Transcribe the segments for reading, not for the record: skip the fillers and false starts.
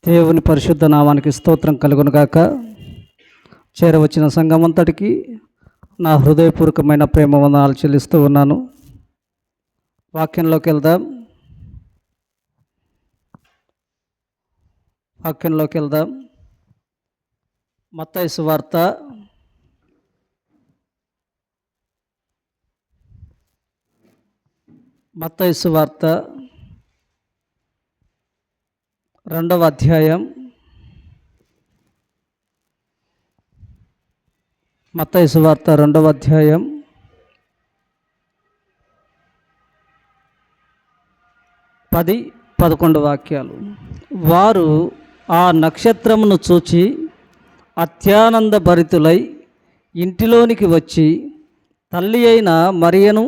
దేవుని పరిశుద్ధ నామానికి స్తోత్రం కలుగునుగాక. చేరవచ్చిన సంఘమంతటికి నా హృదయపూర్వకమైన ప్రేమ వందనాలు చెల్లిస్తూ ఉన్నాను. వాక్యంలోకి వెళ్దాం. మత్తయి సువార్త 2వ అధ్యాయం. మత్తయి సువార్త 2వ అధ్యాయం 10-11 వాక్యాలు. వారు ఆ నక్షత్రమును చూచి అత్యానంద భరితులై ఇంటిలోనికి వచ్చి తల్లి అయిన మరియను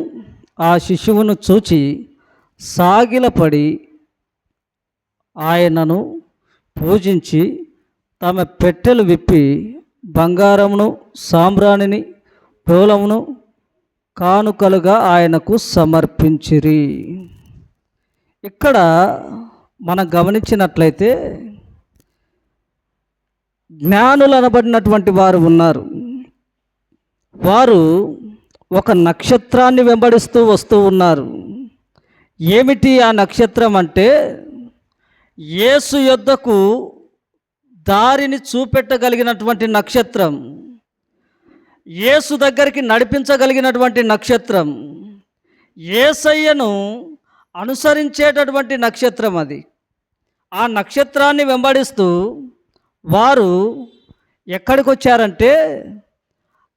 ఆ శిశువును చూచి సాగిలపడి ఆయనను పూజించి తమ పెట్టెలు విప్పి బంగారమును సాంబ్రాణిని తోలమును కానుకలుగా ఆయనకు సమర్పించిరి. ఇక్కడ మనం గమనించినట్లయితే జ్ఞానులు అనబడినటువంటి వారు ఉన్నారు. వారు ఒక నక్షత్రాన్ని వెంబడిస్తూ వస్తూ ఉన్నారు. ఏమిటి ఆ నక్షత్రం అంటే, యేసు యొద్దకు దారిని చూపెట్టగలిగినటువంటి నక్షత్రం, యేసు దగ్గరికి నడిపించగలిగినటువంటి నక్షత్రం, యేసయ్యను అనుసరించేటటువంటి నక్షత్రం అది. ఆ నక్షత్రాన్ని వెంబడిస్తూ వారు ఎక్కడికి వచ్చారంటే,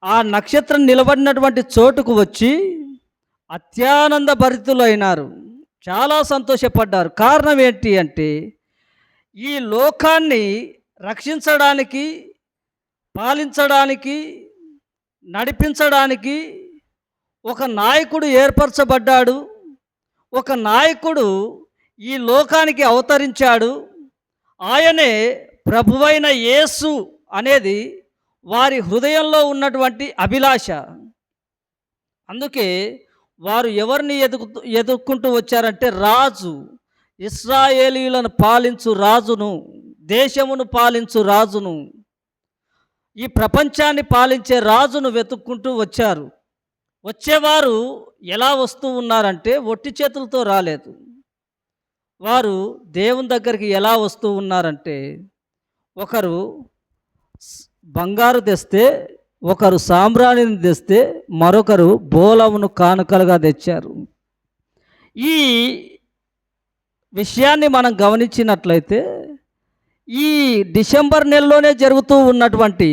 ఆ నక్షత్రం నిలబడినటువంటి చోటుకు వచ్చి అత్యానంద భరితులైనారు, చాలా సంతోషపడ్డారు. కారణం ఏంటి అంటే, ఈ లోకాన్ని రక్షించడానికి, పాలించడానికి, నడిపించడానికి ఒక నాయకుడు ఏర్పరచబడ్డాడు. ఒక నాయకుడు ఈ లోకానికి అవతరించాడు. ఆయనే ప్రభువైన యేసు అనేది వారి హృదయంలో ఉన్నటువంటి అభిలాష. అందుకే వారు ఎవరిని ఎదుర్కొంటూ వచ్చారంటే, రాజు, ఇశ్రాయేలీయులను పాలించు రాజును, దేశమును పాలించు రాజును, ఈ ప్రపంచాన్ని పాలించే రాజును వెతుక్కుంటూ వచ్చారు. వచ్చేవారు ఎలా వస్తూ ఉన్నారంటే, ఒట్టి చేతులతో రాలేదు. వారు దేవుని దగ్గరికి ఎలా వస్తూ ఉన్నారంటే, ఒకరు బంగారు తెస్తే, ఒకరు సాంబ్రాణిని తెస్తే, మరొకరు బోలమును కానుకలుగా తెచ్చారు. ఈ విషయాన్ని మనం గమనించినట్లయితే, ఈ డిసెంబర్ నెలలోనే జరుగుతూ ఉన్నటువంటి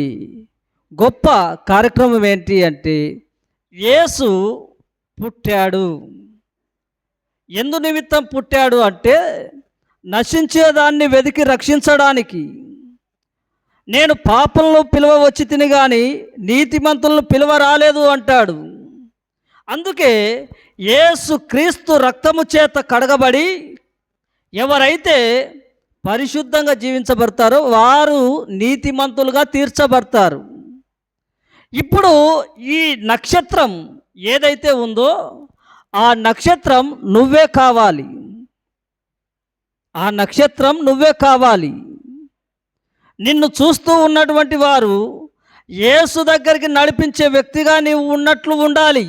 గొప్ప కార్యక్రమం ఏంటి అంటే, యేసు పుట్టాడు. ఎందు నిమిత్తం పుట్టాడు అంటే, నశించేదాన్ని వెతికి రక్షించడానికి. నేను పాపలను పిలువ వచ్చి తిని కానీ నీతిమంతులను పిలువ రాలేదు అంటాడు. అందుకే యేసు క్రీస్తు రక్తము చేత కడగబడి ఎవరైతే పరిశుద్ధంగా జీవించబడతారో వారు నీతిమంతులుగా తీర్చబడతారు. ఇప్పుడు ఈ నక్షత్రం ఏదైతే ఉందో, ఆ నక్షత్రం నువ్వే కావాలి. ఆ నక్షత్రం నువ్వే కావాలి. నిన్ను చూస్తూ ఉన్నటువంటి వారు యేసు దగ్గరికి నడిపించే వ్యక్తిగా నీవు ఉన్నట్లు ఉండాలి.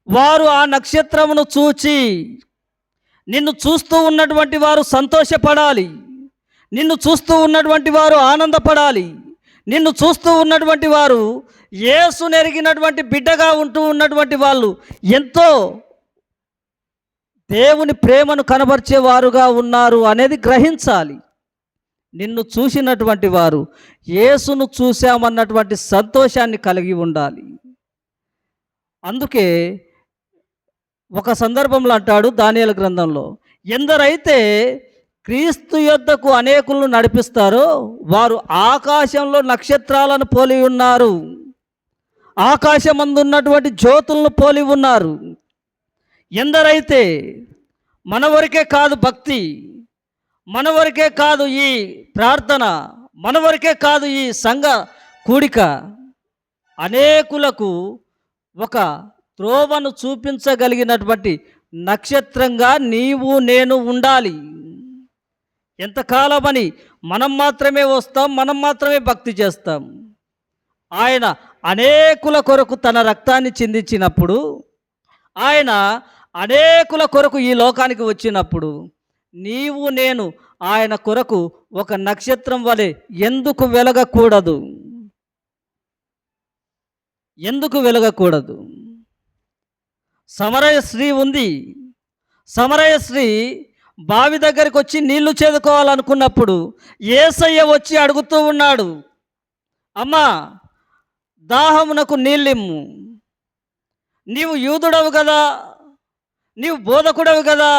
వారు ఆ నక్షత్రమును చూచి నిన్ను చూస్తూ ఉన్నటువంటి వారు సంతోషపడాలి. నిన్ను చూస్తూ ఉన్నటువంటి వారు ఆనందపడాలి. నిన్ను చూస్తూ ఉన్నటువంటి వారు యేసు నెరిగినటువంటి బిడ్డగా ఉంటూ ఉన్నటువంటి వాళ్ళు ఎంతో దేవుని ప్రేమను కనబరిచేవారుగా ఉన్నారు అనేది గ్రహించాలి. నిన్ను చూసినటువంటి వారు యేసును చూశామన్నటువంటి సంతోషాన్ని కలిగి ఉండాలి. అందుకే ఒక సందర్భంలో అంటాడు దానియేలు గ్రంథంలో, ఎందరైతే క్రీస్తు యొద్దకు అనేకులను నడిపిస్తారో వారు ఆకాశంలో నక్షత్రాలను పోలి ఉన్నారు, ఆకాశమందు ఉన్నటువంటి జ్యోతులను పోలి ఉన్నారు. ఎందరైతే మన వరకే కాదు భక్తి, మన వరకే కాదు ఈ ప్రార్థన, మన వరకే కాదు ఈ సంఘ కూడిక, అనేకులకు ఒక త్రోవను చూపించగలిగినటువంటి నక్షత్రంగా నీవు నేను ఉండాలి. ఎంతకాలమని మనం మాత్రమే వస్తాం, మనం మాత్రమే భక్తి చేస్తాం. ఆయన అనేకుల కొరకు తన రక్తాన్ని చిందించినప్పుడు, ఆయన అనేకుల కొరకు ఈ లోకానికి వచ్చినప్పుడు, నీవు నేను ఆయన కొరకు ఒక నక్షత్రం వలె ఎందుకు వెలగకూడదు? ఎందుకు వెలగకూడదు? సమరయ స్త్రీ ఉంది. సమరయ స్త్రీ బావి దగ్గరికి వచ్చి నీళ్లు చేదుకోవాలనుకున్నప్పుడు యేసయ్య వచ్చి అడుగుతూ ఉన్నాడు, అమ్మా దాహమునకు నీళ్ళిమ్ము. నీవు యూదుడవు కదా, నీవు బోధకుడవు కదా,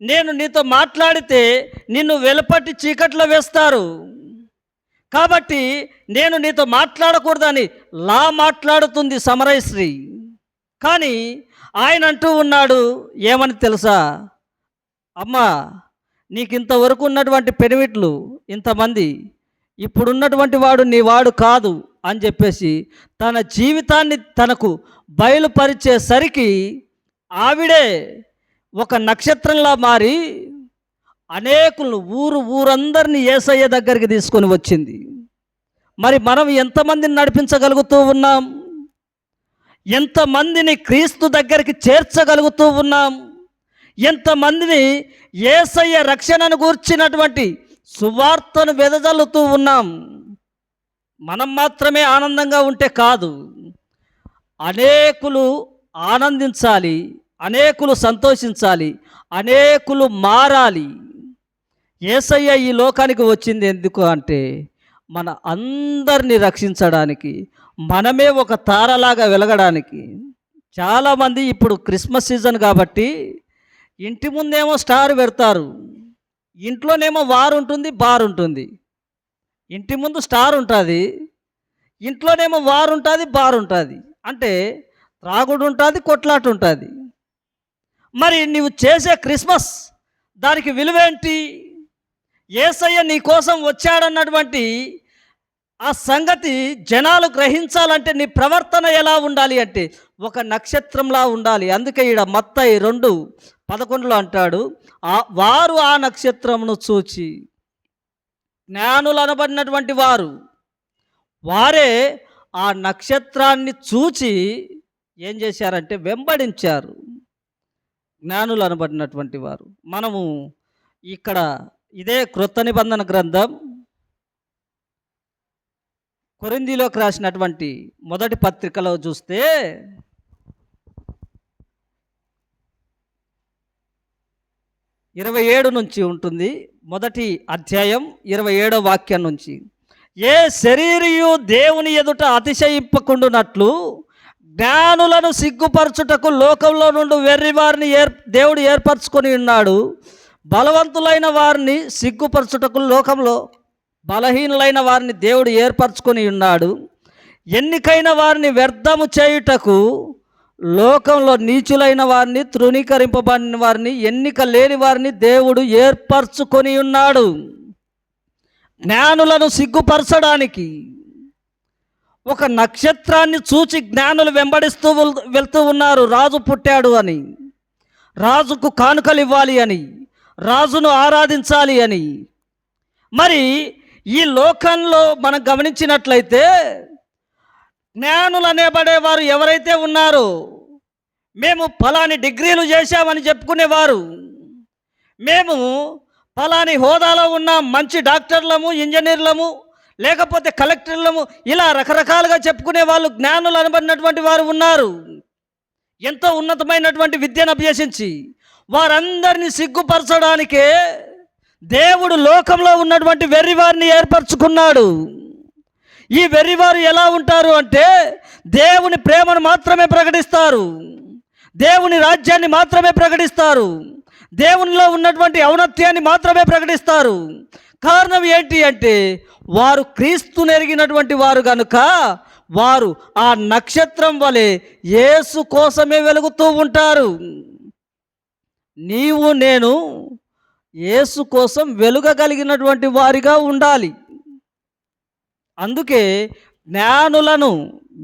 నేను నీతో మాట్లాడితే నిన్ను వెలుపట్టి చీకట్లో వేస్తారు, కాబట్టి నేను నీతో మాట్లాడకూడదని మాట్లాడుతుంది సమరయ స్త్రీ. కానీ ఆయన అంటూ ఉన్నాడు ఏమని తెలుసా? అమ్మా నీకు ఇంతవరకు ఉన్నటువంటి పెనిమిట్లు ఇంతమంది, ఇప్పుడున్నటువంటి వాడు నీ వాడు కాదు అని చెప్పేసి తన జీవితాన్ని తనకు బయలుపరిచేసరికి ఆవిడే ఒక నక్షత్రంలా మారి అనేకులను ఊరందరినీ యేసయ్య దగ్గరికి తీసుకొని వచ్చింది. మరి మనం ఎంతమందిని నడిపించగలుగుతూ ఉన్నాం? ఎంతమందిని క్రీస్తు దగ్గరికి చేర్చగలుగుతూ ఉన్నాం? ఎంతమందిని యేసయ్య రక్షణను గూర్చినటువంటి సువార్తను వెదజల్లుతూ ఉన్నాం? మనం మాత్రమే ఆనందంగా ఉంటే కాదు, అనేకులు ఆనందించాలి, అనేకులు సంతోషించాలి, అనేకులు మారాలి. యేసయ్య ఈ లోకానికి వచ్చింది ఎందుకు అంటే మన అందరినీ రక్షించడానికి, మనమే ఒక తారలాగా వెలగడానికి. చాలామంది ఇప్పుడు క్రిస్మస్ సీజన్ కాబట్టి ఇంటి ముందేమో స్టార్ పెడతారు, ఇంట్లోనేమో వారు ఉంటుంది, బార్ ఉంటుంది. ఇంటి ముందు స్టార్ ఉంటుంది, ఇంట్లోనేమో వారు ఉంటుంది, బార్ ఉంటుంది. అంటే త్రాగుడు ఉంటుంది, కొట్లాట ఉంటుంది. మరి నీవు చేసే క్రిస్మస్ దానికి విలువేంటి? యేసయ్య నీ కోసం వచ్చాడన్నటువంటి ఆ సంగతి జనాలు గ్రహించాలంటే నీ ప్రవర్తన ఎలా ఉండాలి అంటే ఒక నక్షత్రంలా ఉండాలి. అందుకే ఈడ మత్తయి 2:11 అంటాడు, వారు ఆ నక్షత్రమును చూచి, జ్ఞానులు అనబడినటువంటి వారే ఆ నక్షత్రాన్ని చూచి ఏం చేశారంటే వెంబడించారు. జ్ఞానులు అనబడినటువంటి వారు. మనము ఇక్కడ ఇదే క్రొత్త నిబంధన గ్రంథం కొరింథీలోకి రాసినటువంటి మొదటి పత్రికలో చూస్తే 27 నుంచి ఉంటుంది. మొదటి అధ్యాయం 27వ వాక్యం నుంచి, ఏ శరీరియు దేవుని ఎదుట అతిశయింపకుండునట్లు జ్ఞానులను సిగ్గుపరచుటకు లోకంలో నుండి వెర్రి వారిని దేవుడు ఏర్పరచుకొని ఉన్నాడు. బలవంతులైన వారిని సిగ్గుపరచుటకు లోకంలో బలహీనులైన వారిని దేవుడు ఏర్పరచుకొని ఉన్నాడు. ఎన్నికైన వారిని వ్యర్థము చేయుటకు లోకంలో నీచులైన వారిని, తృణీకరింపబడిన వారిని, ఎన్నిక లేని వారిని దేవుడు ఏర్పరచుకొని ఉన్నాడు. జ్ఞానులను సిగ్గుపరచడానికి ఒక నక్షత్రాన్ని చూచి జ్ఞానులు వెంబడిస్తూ వెళ్తూ ఉన్నారు. రాజు పుట్టాడు అని, రాజుకు కానుకలు ఇవ్వాలి అని, రాజును ఆరాధించాలి అని. మరి ఈ లోకంలో మనం గమనించినట్లయితే జ్ఞానులు అనేబడేవారు ఎవరైతే ఉన్నారో, మేము ఫలాని డిగ్రీలు చేశామని చెప్పుకునేవారు, మేము ఫలాని హోదాలో ఉన్న మంచి డాక్టర్లము, ఇంజనీర్లము, లేకపోతే కలెక్టర్లము, ఇలా రకరకాలుగా చెప్పుకునే వాళ్ళు జ్ఞానులు అనబడినటువంటి వారు ఉన్నారు. ఎంతో ఉన్నతమైనటువంటి విద్యను అభ్యసించి వారందరినీ సిగ్గుపరచడానికే దేవుడు లోకంలో ఉన్నటువంటి వెర్రివారిని ఏర్పరచుకున్నాడు. ఈ వెర్రివారు ఎలా ఉంటారు అంటే దేవుని ప్రేమను మాత్రమే ప్రకటిస్తారు, దేవుని రాజ్యాన్ని మాత్రమే ప్రకటిస్తారు, దేవునిలో ఉన్నటువంటి ఔన్నత్యాన్ని మాత్రమే ప్రకటిస్తారు. కారణం ఏంటి అంటే వారు క్రీస్తును ఎరిగినటువంటి వారు కనుక వారు ఆ నక్షత్రం వలె యేసు కోసమే వెలుగుతూ ఉంటారు. నీవు నేను యేసు కోసం వెలుగగలిగినటువంటి వారిగా ఉండాలి. అందుకే జ్ఞానులను,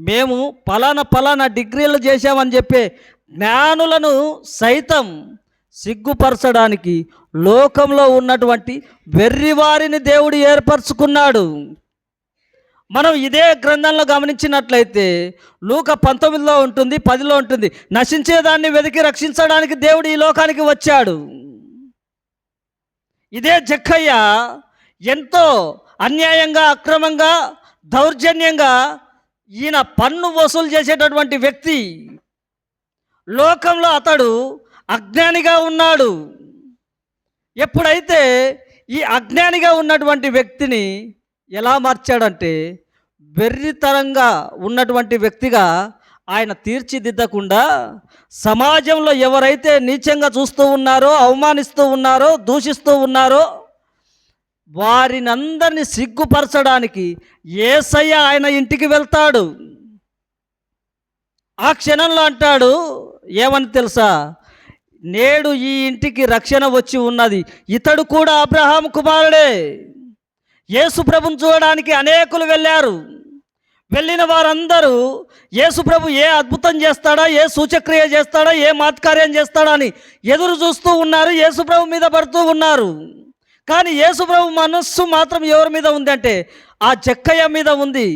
మేము పలానా డిగ్రీలు చేశామని చెప్పే జ్ఞానులను సైతం సిగ్గుపరచడానికి లోకంలో ఉన్నటువంటి వెర్రివారిని దేవుడు ఏర్పరచుకున్నాడు. మనం ఇదే గ్రంథంలో గమనించినట్లయితే లూకా 19లో ఉంటుంది, 10లో ఉంటుంది. నశించేదాన్ని వెతికి రక్షించడానికి దేవుడు ఈ లోకానికి వచ్చాడు. ఇదే జక్కయ్య ఎంతో అన్యాయంగా, అక్రమంగా, దౌర్జన్యంగా ఈయన పన్ను వసూలు చేసేటటువంటి వ్యక్తి. లోకంలో అతడు అజ్ఞానిగా ఉన్నాడు. ఎప్పుడైతే ఈ అజ్ఞానిగా ఉన్నటువంటి వ్యక్తిని ఎలా మార్చాడంటే, వెర్రితరంగా ఉన్నటువంటి వ్యక్తిగా ఆయన తీర్చిదిద్దకుండా, సమాజంలో ఎవరైతే నీచంగా చూస్తూ ఉన్నారో, అవమానిస్తూ ఉన్నారో, దూషిస్తూ ఉన్నారో వారినందరినీ సిగ్గుపరచడానికి యేసయ్య ఆయన ఇంటికి వెళ్తాడు. ఆ క్షణంలో అంటాడు, ఏమని తెలుసా? నేడు ఈ ఇంటికి రక్షణ వచ్చి ఉన్నది. ఇతడు కూడా అబ్రహాము కుమారుడే. యేసు ప్రభుని చూడడానికి అనేకులు వెళ్ళారు. వెళ్ళిన వారందరూ యేసు ప్రభు ఏ అద్భుతం చేస్తాడా, ఏ సూచక్రియ చేస్తాడా, ఏ మాత్కార్యం చేస్తాడా అని ఎదురు చూస్తూ ఉన్నారు. యేసు ప్రభు మీద పడుతూ ఉన్నారు. కానీ యేసు ప్రభు మనస్సు మాత్రం ఎవరి మీద ఉంది అంటే ఆ జక్కయ్య మీద ఉంది.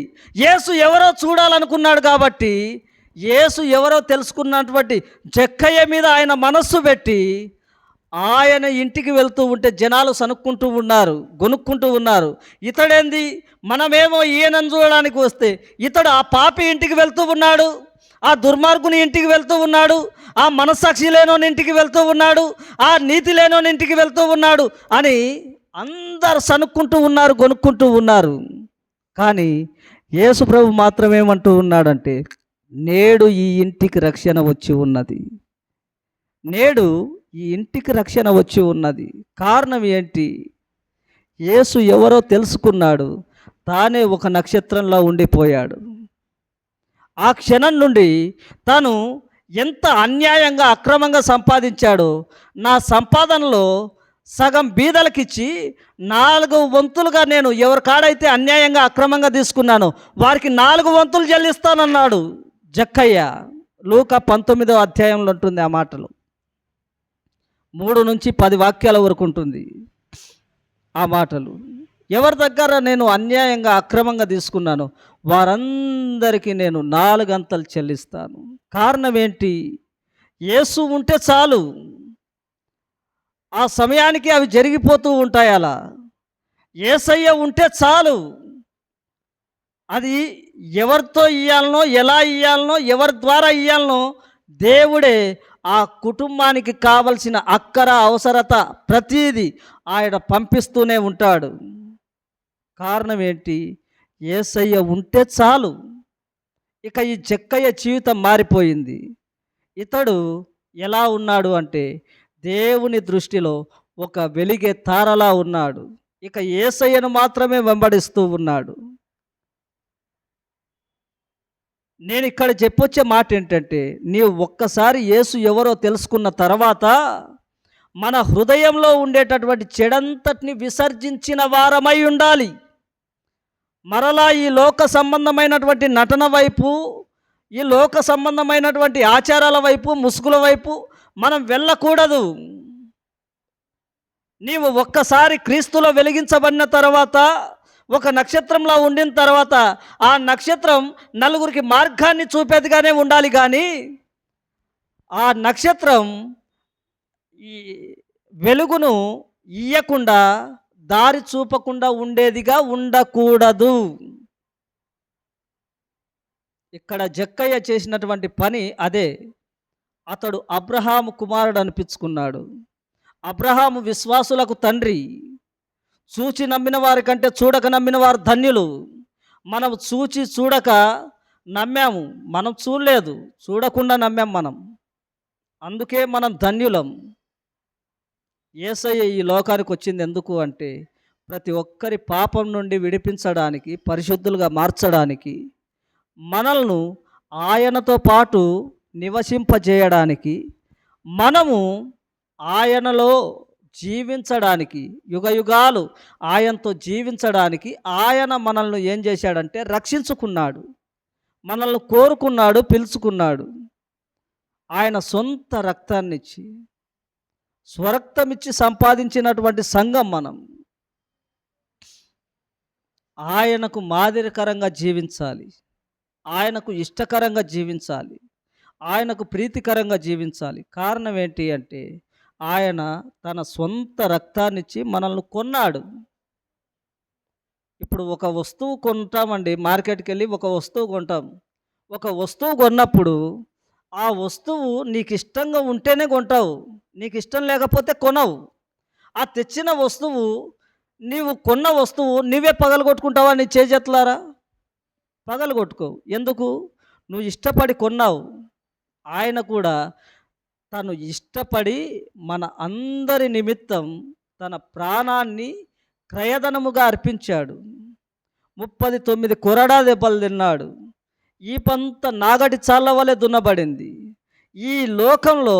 యేసు ఎవరో చూడాలనుకున్నాడు కాబట్టి, యేసు ఎవరో తెలుసుకున్నటువంటి జక్కయ్య మీద ఆయన మనస్సు పెట్టి ఆయన ఇంటికి వెళ్తూ ఉంటే జనాలు సనుక్కుంటూ ఉన్నారు, గొనుక్కుంటూ ఉన్నారు. ఇతడేంది, మనమేమో ఈయనను చూడడానికి వస్తే ఇతడు ఆ పాపి ఇంటికి వెళ్తూ ఉన్నాడు, ఆ దుర్మార్గుని ఇంటికి వెళ్తూ ఉన్నాడు, ఆ మనస్సాక్షి లేనోని ఇంటికి వెళ్తూ ఉన్నాడు, ఆ నీతి లేనోని ఇంటికి వెళ్తూ ఉన్నాడు అని అందరు సనుక్కుంటూ ఉన్నారు, గొనుక్కుంటూ ఉన్నారు. కానీ యేసు ప్రభు మాత్రం ఏమంటూ ఉన్నాడంటే, నేడు ఈ ఇంటికి రక్షణ వచ్చి ఉన్నది. నేడు ఈ ఇంటికి రక్షణ వచ్చి ఉన్నది. కారణం ఏంటి? యేసు ఎవరో తెలుసుకున్నాడు. తానే ఒక నక్షత్రంలో ఉండిపోయాడు. ఆ క్షణం నుండి తాను ఎంత అన్యాయంగా, అక్రమంగా సంపాదించాడో, నా సంపాదనలో సగం బీదలకిచ్చి 4 వంతులుగా నేను ఎవరి కాడైతే అన్యాయంగా, అక్రమంగా తీసుకున్నానో వారికి 4 వంతులు చెల్లిస్తానన్నాడు జక్కయ్య. లూకా 19వ అధ్యాయంలో ఉంటుంది ఆ మాటలు. 3 నుంచి 10 వాక్యాల వరకు ఉంటుంది ఆ మాటలు. ఎవరి దగ్గర నేను అన్యాయంగా, అక్రమంగా తీసుకున్నాను వారందరికీ నేను 4 అంతలు చెల్లిస్తాను. కారణం ఏంటి? యేసు ఉంటే చాలు, ఆ సమయానికి అవి జరిగిపోతూ ఉంటాయి. అలా యేసయ్య ఉంటే చాలు. అది ఎవరితో ఇయ్యాలనో, ఎలా ఇయ్యాలనో, ఎవరి ద్వారా ఇయ్యాలనో దేవుడే ఆ కుటుంబానికి కావలసిన అక్కర, అవసరత ప్రతీది ఆయన పంపిస్తూనే ఉంటాడు. కారణం ఏంటి? యేసయ్య ఉంటే చాలు. ఇక ఈ జక్కయ్య జీవితం మారిపోయింది. ఇతడు ఎలా ఉన్నాడు అంటే దేవుని దృష్టిలో ఒక వెలిగే తారలా ఉన్నాడు. ఇక యేసయ్యను మాత్రమే వెంబడిస్తూ ఉన్నాడు. నేను ఇక్కడ చెప్పొచ్చే మాట ఏంటంటే, నీవు ఒక్కసారి యేసు ఎవరో తెలుసుకున్న తర్వాత మన హృదయంలో ఉండేటటువంటి చెడంతటిని విసర్జించిన వారమై ఉండాలి. మరలా ఈ లోక సంబంధమైనటువంటి నటన వైపు, ఈ లోక సంబంధమైనటువంటి ఆచారాల వైపు, ముసుగుల వైపు మనం వెళ్ళకూడదు. నీవు ఒక్కసారి క్రీస్తులో వెలిగించబడిన తర్వాత, ఒక నక్షత్రంలో ఉండిన తర్వాత ఆ నక్షత్రం నలుగురికి మార్గాన్ని చూపేదిగానే ఉండాలి. కానీ ఆ నక్షత్రం ఈ వెలుగును ఇయ్యకుండా, దారి చూపకుండా ఉండేదిగా ఉండకూడదు. ఇక్కడ జక్కయ్య చేసినటువంటి పని అదే. అతడు అబ్రహాము కుమారుడు అనిపించుకున్నాడు. అబ్రహాము విశ్వాసులకు తండ్రి. చూచి నమ్మిన వారి కంటే చూడక నమ్మిన వారు ధన్యులు. మనం చూచి చూడక నమ్మాము, మనం చూడలేదు, చూడకుండా నమ్మాం మనం. అందుకే మనం ధన్యులం. యేసయ్య ఈ లోకానికి వచ్చింది ఎందుకు అంటే, ప్రతి ఒక్కరి పాపం నుండి విడిపించడానికి, పరిశుద్ధులుగా మార్చడానికి, మనల్ని ఆయనతో పాటు నివసింపజేయడానికి, మనము ఆయనలో జీవించడానికి, యుగయుగాలు ఆయనతో జీవించడానికి ఆయన మనల్ని ఏం చేశాడంటే రక్షించుకున్నాడు. మనల్ని కోరుకున్నాడు, పిలుచుకున్నాడు. ఆయన సొంత రక్తాన్నిచ్చి స్వరక్తమిచ్చి సంపాదించినటువంటి సంఘం మనం. ఆయనకు మాదిరికరంగా జీవించాలి. ఆయనకు ఇష్టకరంగా జీవించాలి. ఆయనకు ప్రీతికరంగా జీవించాలి. కారణం ఏంటి అంటే, ఆయన తన సొంత రక్తాన్నిచ్చి మనల్ని కొన్నాడు. ఇప్పుడు ఒక వస్తువు కొంటామండి, మార్కెట్‌కెళ్ళి ఒక వస్తువు కొంటాం. ఒక వస్తువు కొన్నప్పుడు, ఆ వస్తువు నీకిష్టంగా ఉంటేనే కొంటావు. నీకిష్టం లేకపోతే కొనవు. ఆ తెచ్చిన వస్తువు, నీవు కొన్న వస్తువు నువ్వే పగలగొట్టుకుంటావా నీ చేజెత్లారా? పగలగొట్టుకోవు. ఎందుకు? నువ్వు ఇష్టపడి కొన్నావు. ఆయన కూడా తను ఇష్టపడి మన అందరి నిమిత్తం తన ప్రాణాన్ని క్రయధనముగా అర్పించాడు. 39 కొరడా దెబ్బలు తిన్నాడు. ఈపంత నాగటి చాళ్ళ వలె దున్నబడింది. ఈ లోకంలో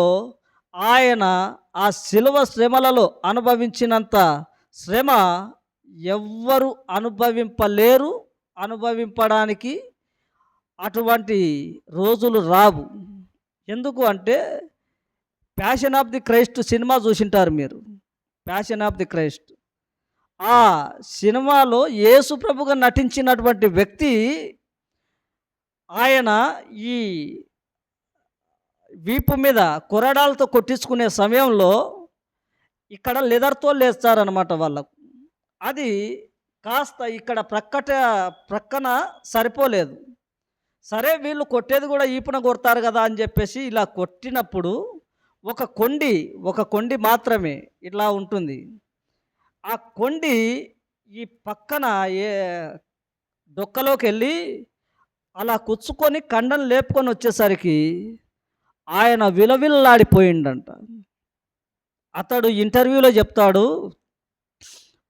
ఆయన ఆ శిలువ శ్రమలలో అనుభవించినంత శ్రమ ఎవ్వరు అనుభవింపలేరు. అనుభవింపడానికి అటువంటి రోజులు రావు. ఎందుకు అంటే, passion of the Christ cinema చూసింటారు మీరు. ప్యాషన్ ఆఫ్ ది క్రైస్ట్, ఆ సినిమాలో యేసు ప్రభుగా నటించినటువంటి వ్యక్తి, ఆయన ఈ వీపు మీద కొరడాలతో కొట్టించుకునే సమయంలో ఇక్కడ లెదర్తో లేస్తారనమాట వాళ్ళకు. అది కాస్త ఇక్కడ ప్రక్కన సరిపోలేదు. సరే వీళ్ళు కొట్టేది కూడా ఈపున కొడతారు కదా అని చెప్పేసి ఇలా కొట్టినప్పుడు ఒక కొండి మాత్రమే ఇట్లా ఉంటుంది. ఆ కొండి ఈ పక్కన ఏ డొక్కలోకి వెళ్ళి అలా కుచ్చుకొని కండను లేపుకొని వచ్చేసరికి ఆయన విలవిల్లాడిపోయిండంట. అతడు ఇంటర్వ్యూలో చెప్తాడు,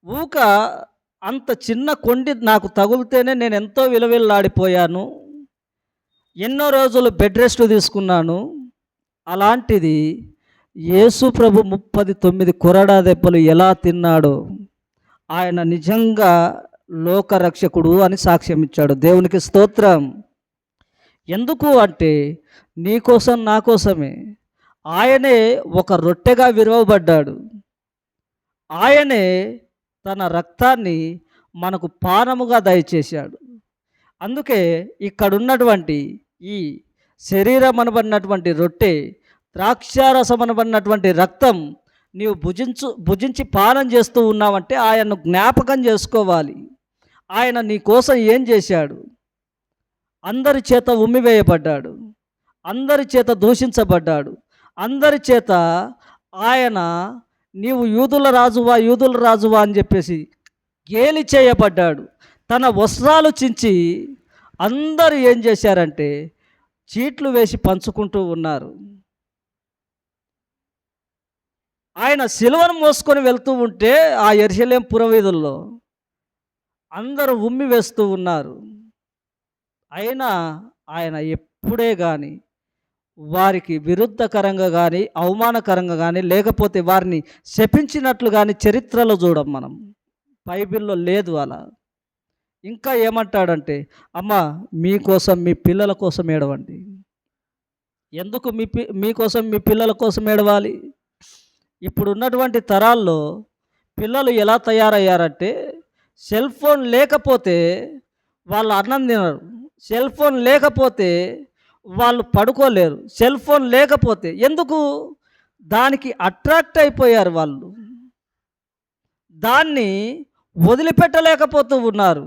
ఊక అంత చిన్న కొండి నాకు తగులితేనే నేను ఎంతో విలవిల్లాడిపోయాను, ఎన్నో రోజులు బెడ్ రెస్ట్ తీసుకున్నాను. అలాంటిది యేసు ప్రభు 39 కొరడా దెబ్బలు ఎలా తిన్నాడో, ఆయన నిజంగా లోకరక్షకుడు అని సాక్ష్యం ఇచ్చాడు. దేవునికి స్తోత్రం. ఎందుకు అంటే, నీకోసం నా కోసమే ఆయనే ఒక రొట్టెగా విరవబడ్డాడు. ఆయనే తన రక్తాన్ని మనకు పానముగా దయచేశాడు. అందుకే ఇక్కడున్నటువంటి ఈ శరీరం అనబడినటువంటి రొట్టె, ద్రాక్షారసం అనబడినటువంటి రక్తం నీవు భుజించి పానం చేస్తూ ఉన్నావంటే ఆయన్ను జ్ఞాపకం చేసుకోవాలి. ఆయన నీ కోసం ఏం చేశాడు? అందరి చేత ఉమ్మివేయబడ్డాడు, అందరి చేత దూషించబడ్డాడు, అందరి చేత ఆయన నీవు యూదుల రాజువా అని చెప్పేసి గేలి చేయబడ్డాడు. తన వస్త్రాలు చించి అందరూ ఏం చేశారంటే చీట్లు వేసి పంచుకుంటూ ఉన్నారు. ఆయన సిలువను మోసుకొని వెళ్తూ ఉంటే ఆ యెరూషలేము పురవీధుల్లో అందరూ ఉమ్మి వేస్తూ ఉన్నారు. అయినా ఆయన ఎప్పుడే కానీ వారికి విరుద్ధకరంగా కానీ అవమానకరంగా కానీ లేకపోతే వారిని శపించినట్లు కానీ చరిత్రలో చూడం మనం. బైబిల్లో లేదు అలా. ఇంకా ఏమంటాడంటే, అమ్మ మీకోసం మీ పిల్లల కోసం ఏడవండి. ఎందుకు మీకోసం మీ పిల్లల కోసం ఏడవాలి? ఇప్పుడు ఉన్నటువంటి తరాల్లో పిల్లలు ఎలా తయారయ్యారంటే, సెల్ ఫోన్ లేకపోతే వాళ్ళు అన్నం తినరు, సెల్ ఫోన్ లేకపోతే వాళ్ళు పడుకోలేరు, సెల్ ఫోన్ లేకపోతే ఎందుకు దానికి అట్రాక్ట్ అయిపోయారు. వాళ్ళు దాన్ని వదిలిపెట్టలేకపోతూ ఉన్నారు.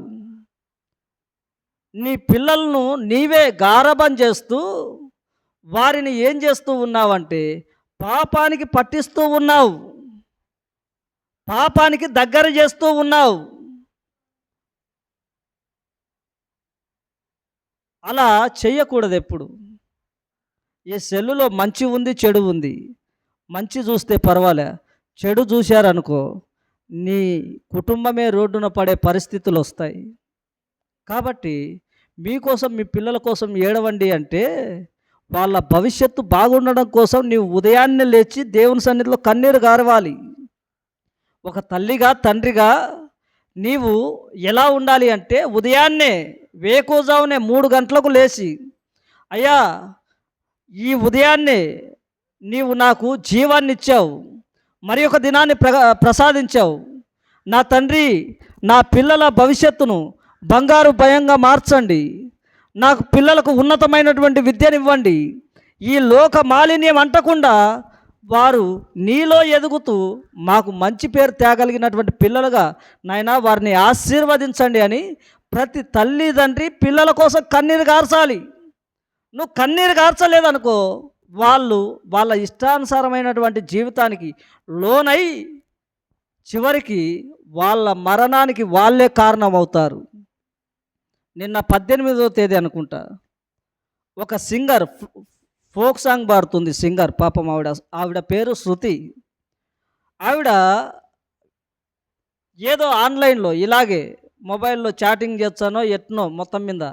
నీ పిల్లలను నీవే గారాబం చేస్తూ వారిని ఏం చేస్తూ ఉన్నావంటే పాపానికి పట్టిస్తూ ఉన్నావు, పాపానికి దగ్గర చేస్తూ ఉన్నావు. అలా చెయ్యకూడదు ఎప్పుడు. ఈ సెల్లులో మంచి ఉంది, చెడు ఉంది. మంచి చూస్తే పర్వాలే, చెడు చూశారనుకో నీ కుటుంబమే రోడ్డున పడే పరిస్థితులు వస్తాయి. కాబట్టి మీకోసం మీ పిల్లల కోసం ఏడవండి అంటే వాళ్ళ భవిష్యత్తు బాగుండడం కోసం నీవు ఉదయాన్నే లేచి దేవుని సన్నిధిలో కన్నీరు గారవాలి. ఒక తల్లిగా తండ్రిగా నీవు ఎలా ఉండాలి అంటే ఉదయాన్నే వేకువజామునే 3 గంటలకు లేచి, అయ్యా ఈ ఉదయాన్నే నీవు నాకు జీవాన్ని ఇచ్చావు, మరి ఒక దినాన్ని ప్రసాదించావు. నా తండ్రి, నా పిల్లల భవిష్యత్తును బంగారు భయంగా మార్చండి. నాకు పిల్లలకు ఉన్నతమైనటువంటి విద్యనివ్వండి. ఈ లోక మాలిన్యం అంటకుండా వారు నీలో ఎదుగుతూ మాకు మంచి పేరు తేగలిగినటువంటి పిల్లలుగా నాయనా వారిని ఆశీర్వదించండి అని ప్రతి తల్లిదండ్రి పిల్లల కోసం కన్నీరు గార్చాలి. నువ్వు కన్నీరు గార్చలేదనుకో, వాళ్ళు వాళ్ళ ఇష్టానుసారమైనటువంటి జీవితానికి లోనై చివరికి వాళ్ళ మరణానికి వాళ్ళే కారణమవుతారు. నిన్న 18వ తేదీ అనుకుంటా, ఒక సింగర్ ఫోక్ సాంగ్ పాడుతుంది. సింగర్ పాపం, ఆవిడ పేరు శృతి. ఆవిడ ఏదో ఆన్లైన్లో ఇలాగే మొబైల్లో చాటింగ్ చేస్తానో ఎట్నో మొత్తం మీద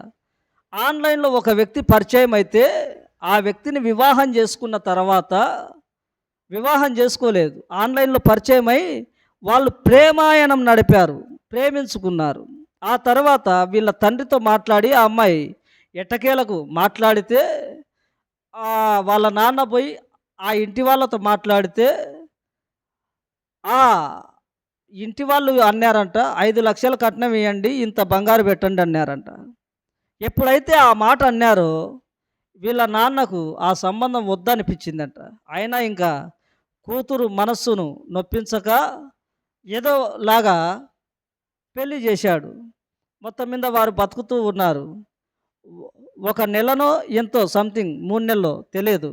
ఆన్లైన్లో ఒక వ్యక్తి పరిచయం అయితే ఆ వ్యక్తిని వివాహం చేసుకున్న తర్వాత, వివాహం చేసుకోలేదు, ఆన్లైన్లో పరిచయం అయి వాళ్ళు ప్రేమాయణం నడిపారు, ప్రేమించుకున్నారు. ఆ తర్వాత వీళ్ళ తండ్రితో మాట్లాడి ఆ అమ్మాయి ఎట్టకేలకు మాట్లాడితే వాళ్ళ నాన్న పోయి ఆ ఇంటి వాళ్ళతో మాట్లాడితే ఆ ఇంటి వాళ్ళు అన్నారంట, 5 లక్షలు కట్నం ఇవ్వండి, ఇంత బంగారు పెట్టండి అన్నారంట. ఎప్పుడైతే ఆ మాట అన్నారో వీళ్ళ నాన్నకు ఆ సంబంధం వద్దనిపించిందంట. అయినా ఇంకా కూతురు మనస్సును నొప్పించక ఏదో లాగా పెళ్లి చేశాడు. మొత్తం మీద వారు బతుకుతూ ఉన్నారు. ఒక నెలనో ఎంతో సంథింగ్ 3 నెలల్లో తెలియదు.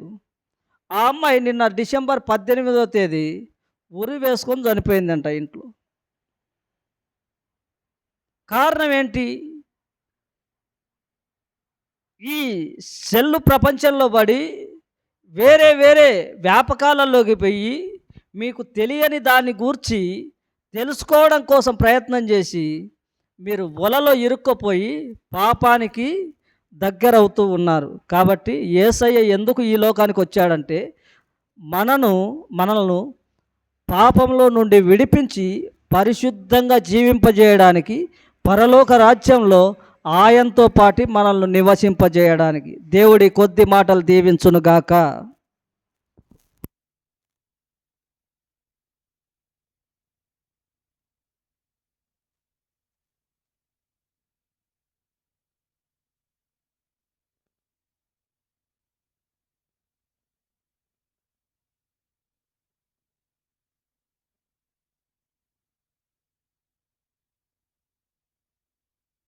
ఆ అమ్మాయి నిన్న డిసెంబర్ 18వ తేదీ ఉరి వేసుకొని చనిపోయిందంట ఇంట్లో. కారణం ఏంటి? ఈ సెల్లు ప్రపంచంలో పడి వేరే వేరే వ్యాపకాలలోకి పోయి మీకు తెలియని దాన్ని గూర్చి తెలుసుకోవడం కోసం ప్రయత్నం చేసి మీరు వలలో ఇరుక్కపోయి పాపానికి దగ్గరవుతూ ఉన్నారు. కాబట్టి యేసయ్య ఎందుకు ఈ లోకానికి వచ్చాడంటే మనలను పాపంలో నుండి విడిపించి పరిశుద్ధంగా జీవింపజేయడానికి, పరలోక రాజ్యంలో ఆయనతో పాటు మనల్ని నివసింపజేయడానికి. దేవుడి కొద్ది మాటలు దీవించునుగాక.